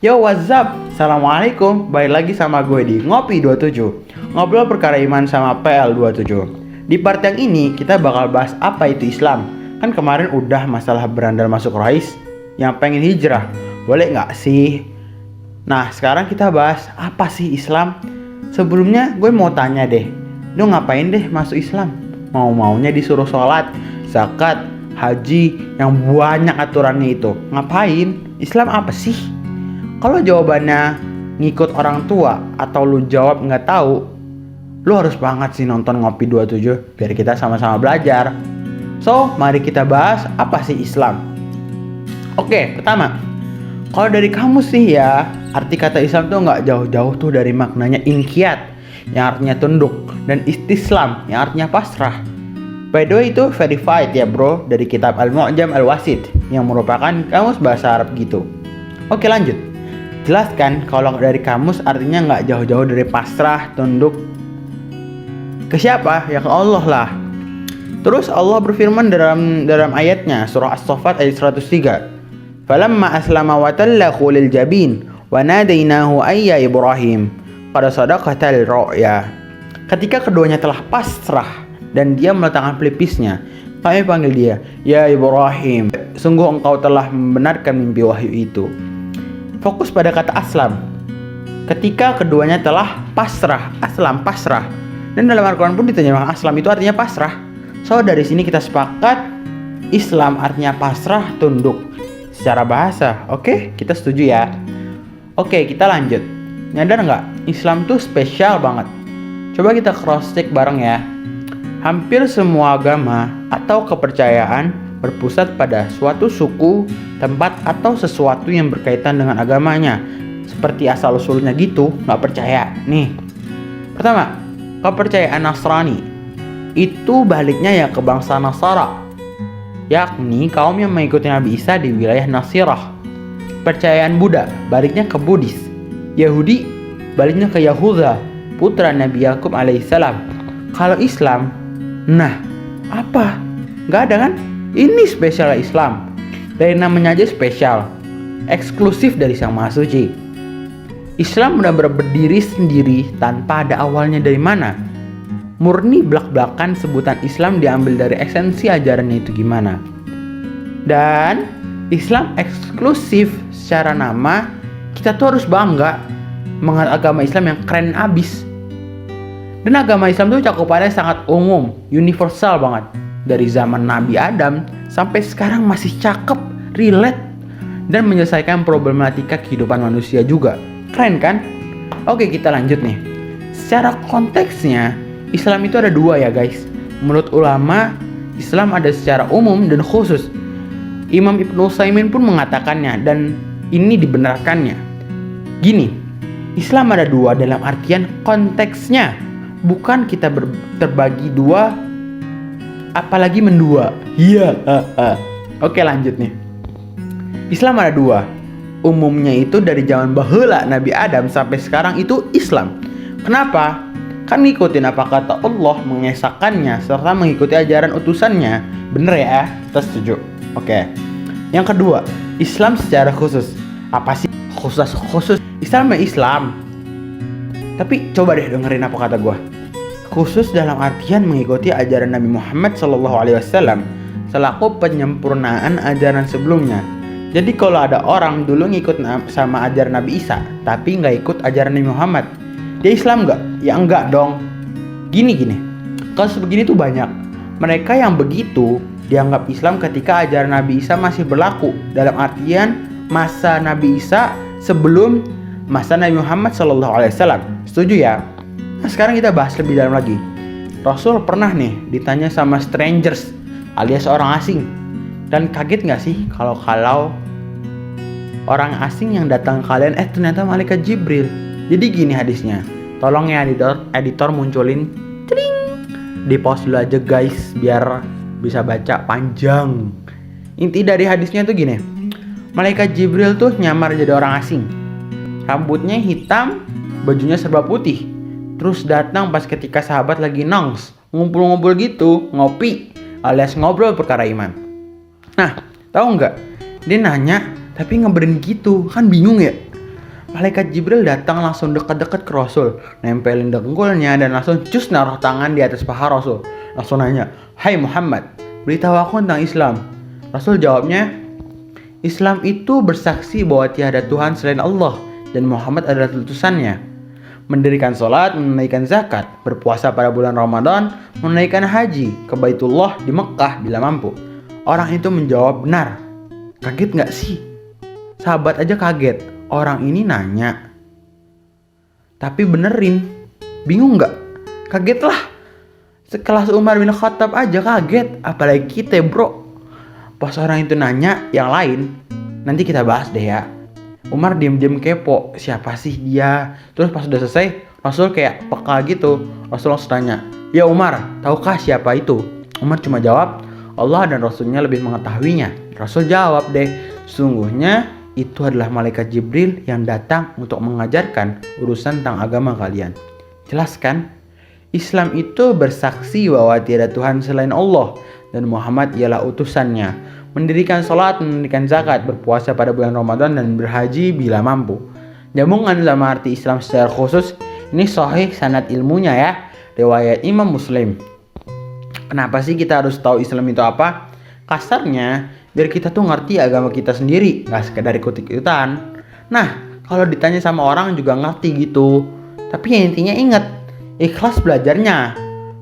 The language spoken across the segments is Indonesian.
Yo, what's up? Assalamualaikum. Balik lagi sama gue di Ngopi 27. Ngobrol perkara iman sama PL 27. Di part yang ini kita bakal bahas apa itu Islam. Kan kemarin udah masalah berandal masuk Rais yang pengen hijrah. Boleh nggak sih? Nah, sekarang kita bahas apa sih Islam. Sebelumnya gue mau tanya deh, lu ngapain deh masuk Islam? Mau-maunya disuruh sholat, zakat, haji, yang banyak aturannya itu. Ngapain? Islam apa sih? Kalau jawabannya ngikut orang tua atau lu jawab nggak tahu, lu harus banget sih nonton Ngopi 27 biar kita sama-sama belajar. So, mari kita bahas apa sih Islam. Oke, pertama, kalau dari kamus sih ya, arti kata Islam tuh nggak jauh-jauh tuh dari maknanya inqiyad, yang artinya tunduk, dan istislam, yang artinya pasrah. By the way, itu verified ya bro, dari kitab Al-Mu'jam Al-Wasit, yang merupakan kamus bahasa Arab gitu. Oke, lanjut. Jelaskan kalau dari kamus artinya nggak jauh-jauh dari pasrah, tunduk. Ke siapa? Ya ke Allah lah. Terus Allah berfirman dalam ayatnya, surah As-Saffat ayat 103. Falamma aslama wa tallahu lil jabin wa nadainahu ayya Ibrahim qad sadaqatal ru'ya. Ketika keduanya telah pasrah dan dia meletakkan pelipisnya, kami panggil dia, ya Ibrahim, sungguh engkau telah membenarkan mimpi wahyu itu. Fokus pada kata aslam. Ketika keduanya telah pasrah, aslam pasrah. Dan dalam Al-Quran pun diterjemahkan aslam itu artinya pasrah. So dari sini kita sepakat Islam artinya pasrah, tunduk secara bahasa. Oke, kita setuju ya. Oke, kita lanjut. Nyadar nggak? Islam tuh spesial banget. Coba kita cross check bareng ya. Hampir semua agama atau kepercayaan berpusat pada suatu suku, tempat, atau sesuatu yang berkaitan dengan agamanya. Seperti asal-usulnya gitu, nggak percaya. Nih, pertama, kepercayaan Nasrani. Itu baliknya ya ke bangsa Nasara, yakni kaum yang mengikuti Nabi Isa di wilayah Nasirah. Percayaan Buddha, baliknya ke Buddhis. Yahudi, baliknya ke Yahuda, putra Nabi Yakub alaihissalam. Kalau Islam, nah, apa? Nggak ada kan? Ini spesial Islam. Dari namanya aja spesial, eksklusif dari Sang Maha Suci. Islam benar-benar berdiri sendiri tanpa ada awalnya dari mana. Murni belak-belakan sebutan Islam diambil dari esensi ajarannya itu gimana. Dan Islam eksklusif secara nama, kita tuh harus bangga mengenal agama Islam yang keren abis. Dan agama Islam tuh cakupannya sangat umum, universal banget. Dari zaman Nabi Adam sampai sekarang masih cakep, relate, dan menyelesaikan problematika kehidupan manusia juga. Keren kan? Oke, kita lanjut nih. Secara konteksnya, Islam itu ada dua ya guys. Menurut ulama, Islam ada secara umum dan khusus. Imam Ibnu Utsaimin pun mengatakannya dan ini dibenarkannya. Gini, Islam ada dua dalam artian konteksnya. Bukan kita terbagi dua, apalagi mendua. Iya. Oke, lanjut nih. Islam ada dua. Umumnya itu dari zaman baheula Nabi Adam sampai sekarang itu Islam. Kenapa? Kan ngikutin apa kata Allah, mengesahkannya serta mengikuti ajaran utusannya. Bener ya? Kita setuju. Oke. Yang kedua, Islam secara khusus. Apa sih khusus? Islam ya Islam. Tapi coba deh dengerin apa kata gue. Khusus dalam artian mengikuti ajaran Nabi Muhammad SAW selaku penyempurnaan ajaran sebelumnya. Jadi kalau ada orang dulu ngikut sama ajaran Nabi Isa tapi nggak ikut ajaran Nabi Muhammad, dia Islam nggak? Ya enggak dong. Gini, kasus begini tuh banyak. Mereka yang begitu dianggap Islam ketika ajaran Nabi Isa masih berlaku, dalam artian masa Nabi Isa sebelum masa Nabi Muhammad SAW. Setuju ya? Nah, sekarang kita bahas lebih dalam lagi. Rasul pernah nih ditanya sama strangers alias orang asing. Dan kaget gak sih kalau orang asing yang datang ke kalian ternyata malaikat Jibril. Jadi gini hadisnya. Tolong ya editor munculin tring. Di pause dulu aja guys biar bisa baca panjang. Inti dari hadisnya tuh gini. Malaikat Jibril tuh nyamar jadi orang asing. Rambutnya hitam, bajunya serba putih. Terus datang pas ketika sahabat lagi nongs, ngumpul-ngumpul gitu, ngopi, alias ngobrol perkara iman. Nah, tahu nggak? Dia nanya, tapi ngeberin gitu, kan bingung ya. Malaikat Jibril datang langsung dekat-dekat ke Rasul, nempelin dengkulnya dan langsung cus naruh tangan di atas paha Rasul. Langsung nanya, "Hai Muhammad, beritahu aku tentang Islam." Rasul jawabnya, "Islam itu bersaksi bahwa tiada Tuhan selain Allah dan Muhammad adalah utusannya. Mendirikan sholat, menunaikan zakat, berpuasa pada bulan Ramadan, menunaikan haji ke Baitullah di Mekah bila mampu." Orang itu menjawab, "Benar." Kaget gak sih? Sahabat aja kaget. Orang ini nanya, tapi benerin. Bingung gak? Kaget lah. Sekelas Umar bin Khattab aja kaget. Apalagi kita bro. Pas orang itu nanya yang lain, nanti kita bahas deh ya. Umar diam-diam kepo, siapa sih dia? Terus pas udah selesai, Rasul kayak peka gitu. Rasul langsung tanya, "Ya Umar, tahukah siapa itu?" Umar cuma jawab, "Allah dan Rasulnya lebih mengetahuinya." Rasul jawab deh, "Sungguhnya itu adalah malaikat Jibril yang datang untuk mengajarkan urusan tentang agama kalian." Jelas kan? Islam itu bersaksi bahwa tiada Tuhan selain Allah dan Muhammad ialah utusannya. Mendirikan sholat, menunaikan zakat, berpuasa pada bulan Ramadan dan berhaji bila mampu. Nyambungan sama arti Islam secara khusus, ini sahih sanad ilmunya ya. Riwayat Imam Muslim. Kenapa sih kita harus tahu Islam itu apa? Kasarnya, biar kita tuh ngerti agama kita sendiri, gak sekedar ikut-ikutan. Nah, kalau ditanya sama orang juga ngerti gitu. Tapi ya intinya ingat, ikhlas belajarnya.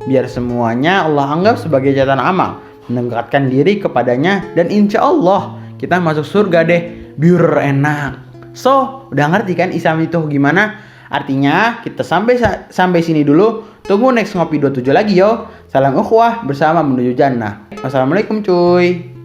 Biar semuanya Allah anggap sebagai catatan amal, mendekatkan diri kepadanya, dan insya Allah kita masuk surga deh. Biar enak. So, udah ngerti kan Islam itu gimana? Artinya, kita sampai sini dulu. Tunggu next Ngopi 27 lagi yo. Salam ukhuwah bersama menuju jannah. Wassalamualaikum cuy.